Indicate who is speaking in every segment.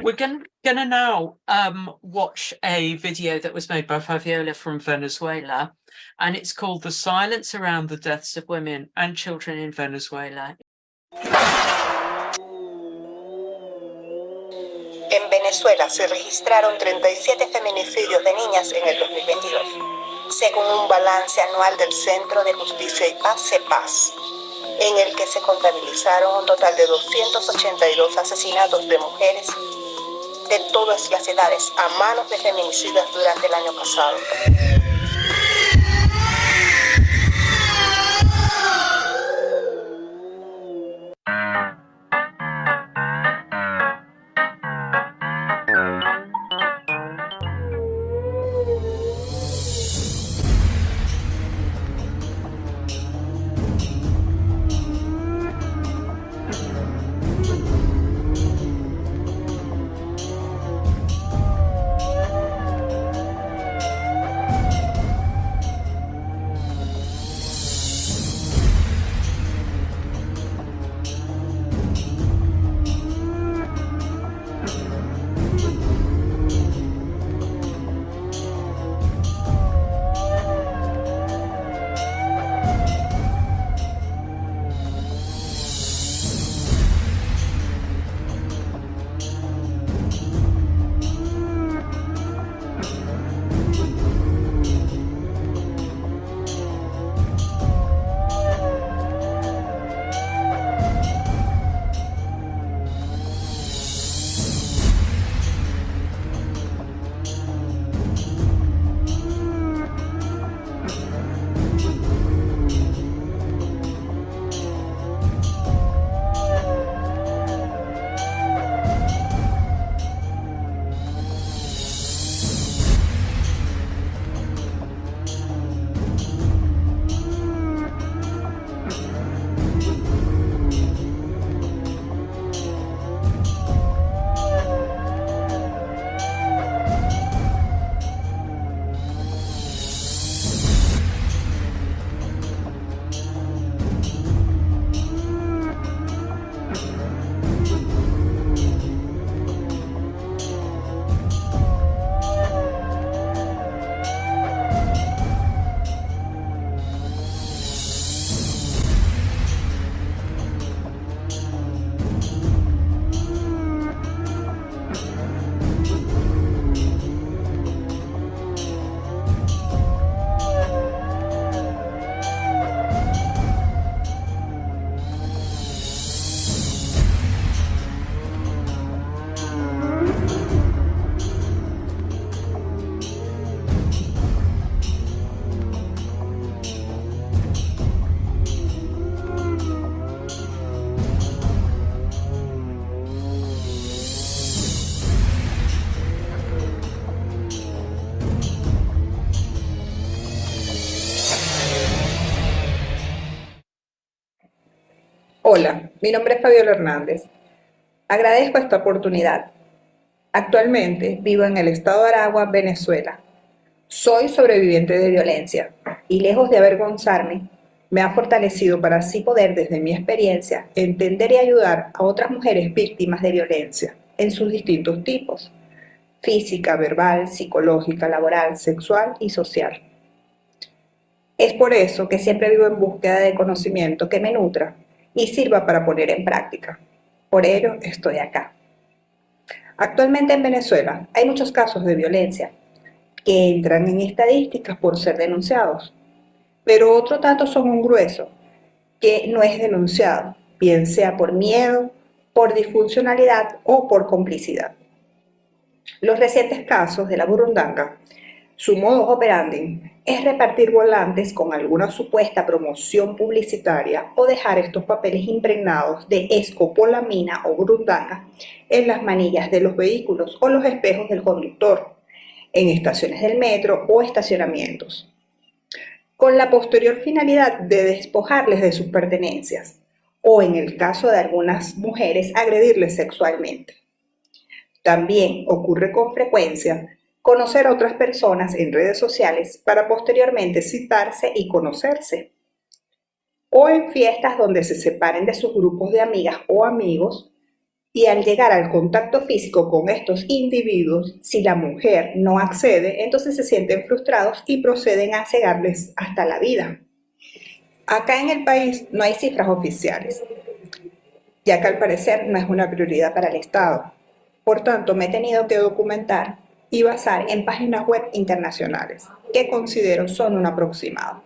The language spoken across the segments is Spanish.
Speaker 1: We're gonna now watch a video that was made by Fabiola from Venezuela, and it's called The Silence Around the Deaths of Women and Children in Venezuela.
Speaker 2: En Venezuela se registraron 37 feminicidios de niñas en el 2022, según un balance anual del Centro de Justicia y Paz, CEPAZ, en el que se contabilizaron un total de 282 asesinatos de mujeres de todas las edades a manos de feminicidas durante el año pasado.
Speaker 3: Hola, mi nombre es Fabiola Hernández. Agradezco esta oportunidad. Actualmente vivo en el estado de Aragua, Venezuela. Soy sobreviviente de violencia y lejos de avergonzarme, me ha fortalecido para así poder, desde mi experiencia, entender y ayudar a otras mujeres víctimas de violencia en sus distintos tipos: física, verbal, psicológica, laboral, sexual y social. Es por eso que siempre vivo en búsqueda de conocimiento que me nutra y sirva para poner en práctica. Por ello estoy acá. Actualmente en Venezuela hay muchos casos de violencia que entran en estadísticas por ser denunciados, pero otro tanto son un grueso que no es denunciado, bien sea por miedo, por disfuncionalidad o por complicidad. Los recientes casos de la burundanga, su modus operandi es repartir volantes con alguna supuesta promoción publicitaria o dejar estos papeles impregnados de escopolamina o burundanga en las manillas de los vehículos o los espejos del conductor, en estaciones del metro o estacionamientos, con la posterior finalidad de despojarles de sus pertenencias o, en el caso de algunas mujeres, agredirles sexualmente. También ocurre con frecuencia conocer a otras personas en redes sociales para posteriormente citarse y conocerse, o en fiestas donde se separen de sus grupos de amigas o amigos Y al llegar al contacto físico con estos individuos, si la mujer no accede, entonces se sienten frustrados y proceden a cegarles hasta la vida. Acá en el país no hay cifras oficiales, ya que al parecer no es una prioridad para el Estado. Por tanto, me he tenido que documentar y basar en páginas web internacionales, que considero son un aproximado.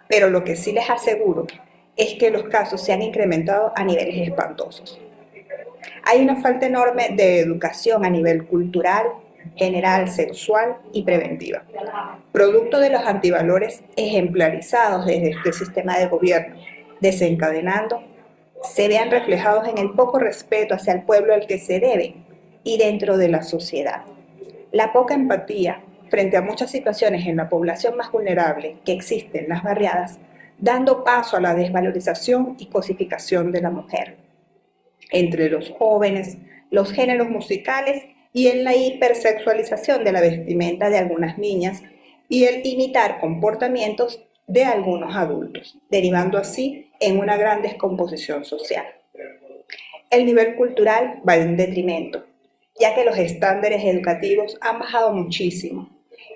Speaker 3: Pero lo que sí les aseguro es que los casos se han incrementado a niveles espantosos. Hay una falta enorme de educación a nivel cultural, general, sexual y preventiva, producto de los antivalores ejemplarizados desde este sistema de gobierno, desencadenando se vean reflejados en el poco respeto hacia el pueblo al que se deben y dentro de la sociedad. La poca empatía frente a muchas situaciones en la población más vulnerable que existe en las barriadas, dando paso a la desvalorización y cosificación de la mujer entre los jóvenes, los géneros musicales y en la hipersexualización de la vestimenta de algunas niñas y el imitar comportamientos de algunos adultos, derivando así en una gran descomposición social. El nivel cultural va en detrimento, ya que los estándares educativos han bajado muchísimo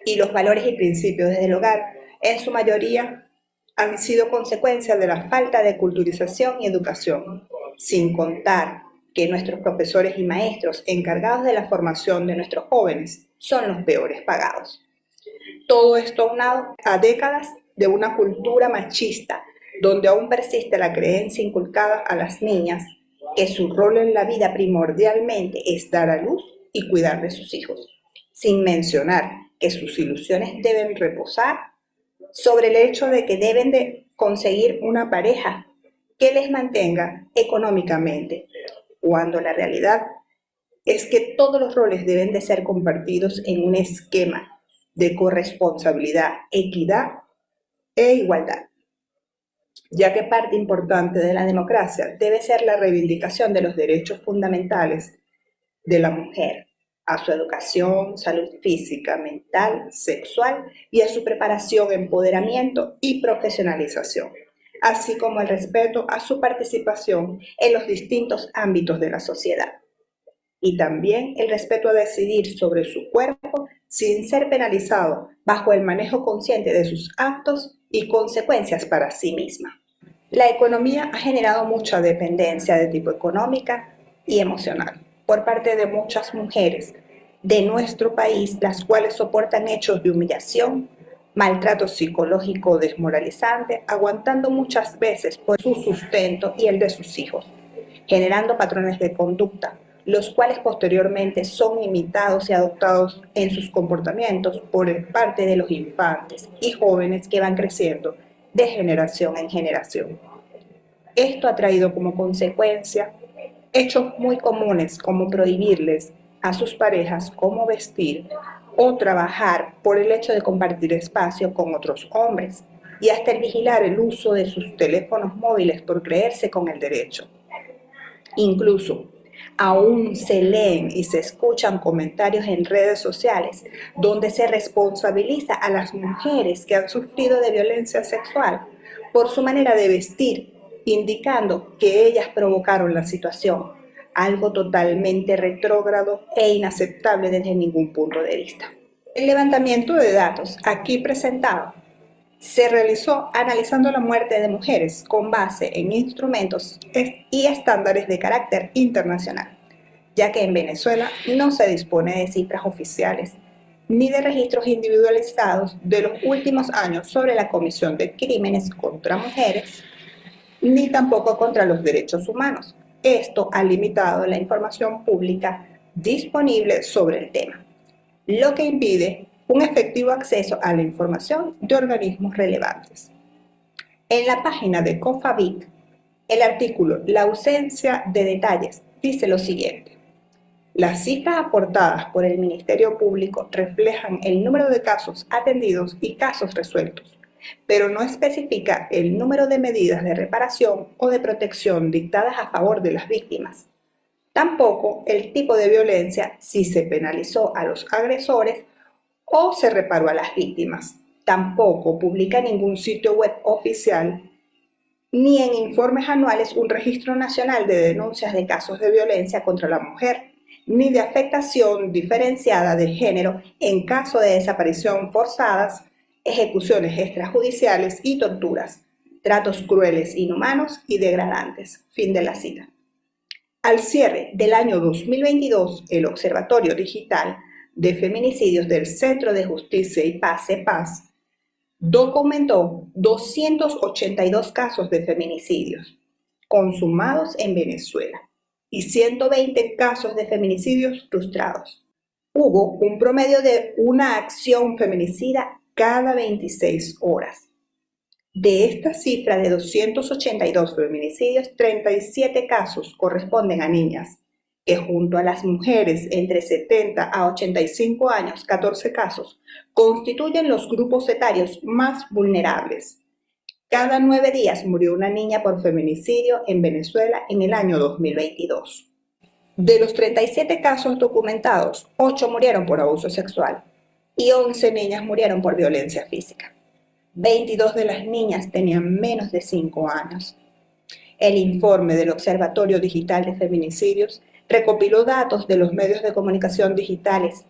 Speaker 3: y los valores y principios desde el hogar, en su mayoría, han sido consecuencia de la falta de culturización y educación, sin contar que nuestros profesores y maestros encargados de la formación de nuestros jóvenes son los peores pagados. Todo esto aunado a décadas de una cultura machista, donde aún persiste la creencia inculcada a las niñas que su rol en la vida primordialmente es dar a luz y cuidar de sus hijos, sin mencionar que sus ilusiones deben reposar sobre el hecho de que deben de conseguir una pareja que les mantenga económicamente, cuando la realidad es que todos los roles deben de ser compartidos en un esquema de corresponsabilidad, equidad e igualdad, ya que parte importante de la democracia debe ser la reivindicación de los derechos fundamentales de la mujer, a su educación, salud física, mental, sexual y a su preparación, empoderamiento y profesionalización, así como el respeto a su participación en los distintos ámbitos de la sociedad. Y también el respeto a decidir sobre su cuerpo sin ser penalizado bajo el manejo consciente de sus actos y consecuencias para sí misma. La economía ha generado mucha dependencia de tipo económica y emocional por parte de muchas mujeres de nuestro país, las cuales soportan hechos de humillación, maltrato psicológico desmoralizante, aguantando muchas veces por su sustento y el de sus hijos, generando patrones de conducta, los cuales posteriormente son imitados y adoptados en sus comportamientos por parte de los infantes y jóvenes que van creciendo de generación en generación. Esto ha traído como consecuencia hechos muy comunes como prohibirles a sus parejas cómo vestir o trabajar por el hecho de compartir espacio con otros hombres y hasta el vigilar el uso de sus teléfonos móviles por creerse con el derecho. Incluso aún se leen y se escuchan comentarios en redes sociales donde se responsabiliza a las mujeres que han sufrido de violencia sexual por su manera de vestir, indicando que ellas provocaron la situación, algo totalmente retrógrado e inaceptable desde ningún punto de vista. El levantamiento de datos aquí presentado se realizó analizando la muerte de mujeres con base en instrumentos y estándares de carácter internacional, ya que en Venezuela no se dispone de cifras oficiales ni de registros individualizados de los últimos años sobre la comisión de crímenes contra mujeres, ni tampoco contra los derechos humanos. Esto ha limitado la información pública disponible sobre el tema, lo que impide un efectivo acceso a la información de organismos relevantes. En la página de COFAVIC, el artículo La ausencia de detalles dice lo siguiente: las cifras aportadas por el Ministerio Público reflejan el número de casos atendidos y casos resueltos, pero no especifica el número de medidas de reparación o de protección dictadas a favor de las víctimas. Tampoco el tipo de violencia, si se penalizó a los agresores o se reparó a las víctimas. Tampoco publica ningún sitio web oficial ni en informes anuales un registro nacional de denuncias de casos de violencia contra la mujer, ni de afectación diferenciada de género en caso de desaparición forzadas, ejecuciones extrajudiciales y torturas, tratos crueles, inhumanos y degradantes. Fin de la cita. Al cierre del año 2022, el Observatorio Digital de Feminicidios del Centro de Justicia y Paz, CEPAS, documentó 282 casos de feminicidios consumados en Venezuela y 120 casos de feminicidios frustrados. Hubo un promedio de una acción feminicida cada 26 horas. De esta cifra de 282 feminicidios, 37 casos corresponden a niñas, que junto a las mujeres entre 70 a 85 años, 14 casos, constituyen los grupos etarios más vulnerables. Cada 9 días murió una niña por feminicidio en Venezuela en el año 2022. De los 37 casos documentados, 8 murieron por abuso sexual y 11 niñas murieron por violencia física. 22 de las niñas tenían menos de 5 años. El informe del Observatorio Digital de Feminicidios recopiló datos de los medios de comunicación digitales,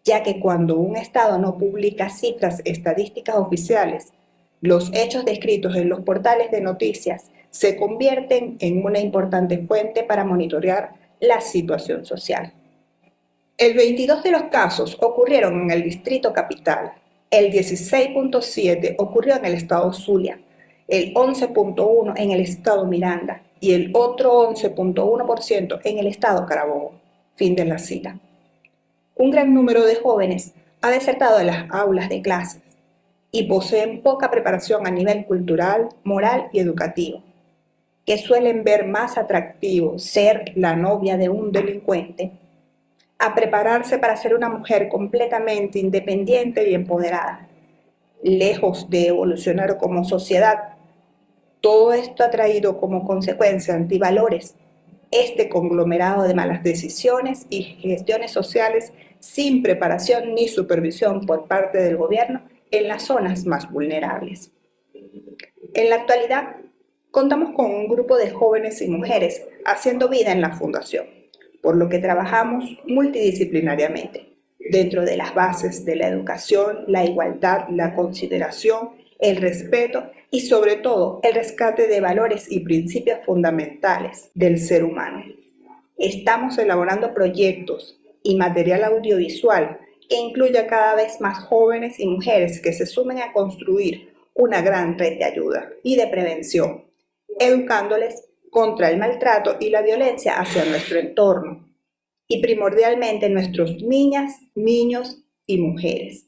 Speaker 3: ya que cuando un Estado no publica cifras estadísticas oficiales, los hechos descritos en los portales de noticias se convierten en una importante fuente para monitorear la situación social. El 22 de los casos ocurrieron en el Distrito Capital, el 16.7 ocurrió en el estado Zulia, el 11.1 en el estado Miranda y el otro 11.1% en el estado Carabobo. Fin de la cita. Un gran número de jóvenes ha desertado de las aulas de clases y poseen poca preparación a nivel cultural, moral y educativo, que suelen ver más atractivo ser la novia de un delincuente a prepararse para ser una mujer completamente independiente y empoderada. Lejos de evolucionar como sociedad, todo esto ha traído como consecuencia antivalores este conglomerado de malas decisiones y gestiones sociales sin preparación ni supervisión por parte del gobierno en las zonas más vulnerables. En la actualidad, contamos con un grupo de jóvenes y mujeres haciendo vida en la Fundación, por lo que trabajamos multidisciplinariamente, dentro de las bases de la educación, la igualdad, la consideración, el respeto y sobre todo el rescate de valores y principios fundamentales del ser humano. Estamos elaborando proyectos y material audiovisual que incluya cada vez más jóvenes y mujeres que se sumen a construir una gran red de ayuda y de prevención, educándoles contra el maltrato y la violencia hacia nuestro entorno, y primordialmente nuestros niñas, niños y mujeres,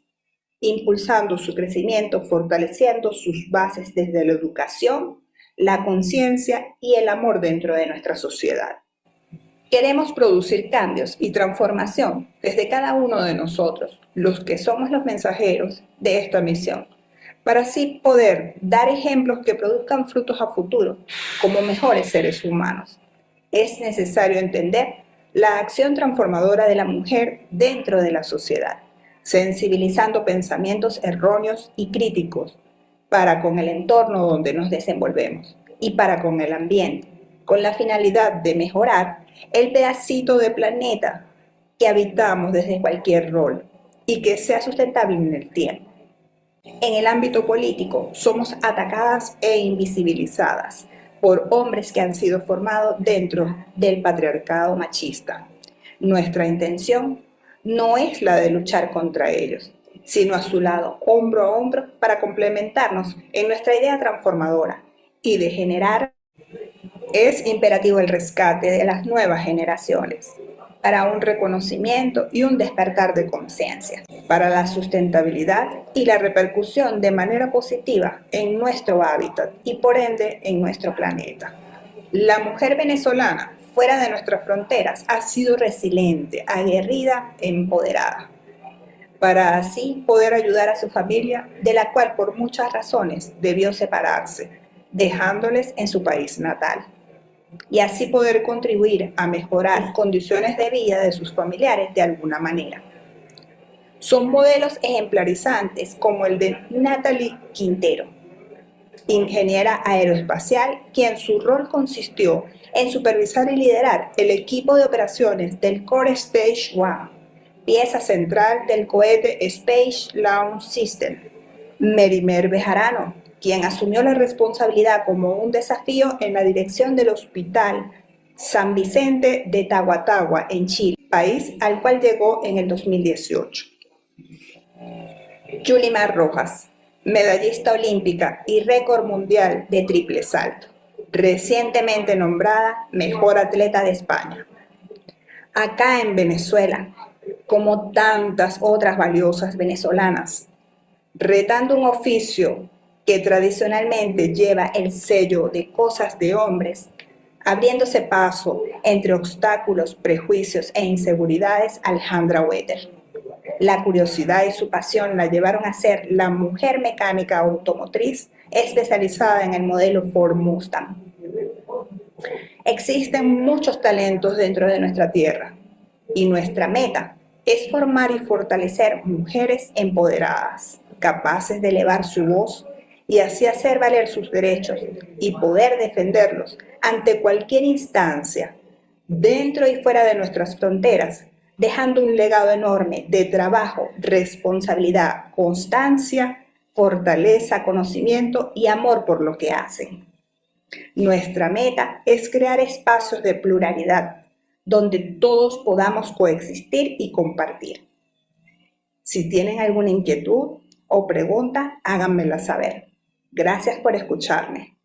Speaker 3: impulsando su crecimiento, fortaleciendo sus bases desde la educación, la conciencia y el amor dentro de nuestra sociedad. Queremos producir cambios y transformación desde cada uno de nosotros, los que somos los mensajeros de esta misión, para así poder dar ejemplos que produzcan frutos a futuro como mejores seres humanos. Es necesario entender la acción transformadora de la mujer dentro de la sociedad, sensibilizando pensamientos erróneos y críticos para con el entorno donde nos desenvolvemos y para con el ambiente, con la finalidad de mejorar el pedacito de planeta que habitamos desde cualquier rol y que sea sustentable en el tiempo. En el ámbito político somos atacadas e invisibilizadas por hombres que han sido formados dentro del patriarcado machista. Nuestra intención no es la de luchar contra ellos, sino a su lado, hombro a hombro, para complementarnos en nuestra idea transformadora y de generar. Es imperativo el rescate de las nuevas generaciones para un reconocimiento y un despertar de conciencia, para la sustentabilidad y la repercusión de manera positiva en nuestro hábitat y por ende en nuestro planeta. La mujer venezolana fuera de nuestras fronteras ha sido resiliente, aguerrida, empoderada, para así poder ayudar a su familia, de la cual por muchas razones debió separarse, dejándoles en su país natal, y así poder contribuir a mejorar condiciones de vida de sus familiares de alguna manera. Son modelos ejemplarizantes como el de Natalie Quintero, ingeniera aeroespacial, quien su rol consistió en supervisar y liderar el equipo de operaciones del Core Stage 1, pieza central del cohete Space Launch System. Merimer Bejarano, quien asumió la responsabilidad como un desafío en la dirección del Hospital San Vicente de Tahuatahua, en Chile, país al cual llegó en el 2018. Yulimar Rojas, medallista olímpica y récord mundial de triple salto, recientemente nombrada Mejor Atleta de España. Acá en Venezuela, como tantas otras valiosas venezolanas, retando un oficio que tradicionalmente lleva el sello de cosas de hombres, abriéndose paso entre obstáculos, prejuicios e inseguridades, Alejandra Wetter. La curiosidad y su pasión la llevaron a ser la mujer mecánica automotriz especializada en el modelo Ford Mustang. Existen muchos talentos dentro de nuestra tierra y nuestra meta es formar y fortalecer mujeres empoderadas, capaces de elevar su voz y así hacer valer sus derechos y poder defenderlos ante cualquier instancia, dentro y fuera de nuestras fronteras, dejando un legado enorme de trabajo, responsabilidad, constancia, fortaleza, conocimiento y amor por lo que hacen. Nuestra meta es crear espacios de pluralidad, donde todos podamos coexistir y compartir. Si tienen alguna inquietud o pregunta, háganmela saber. Gracias por escucharme.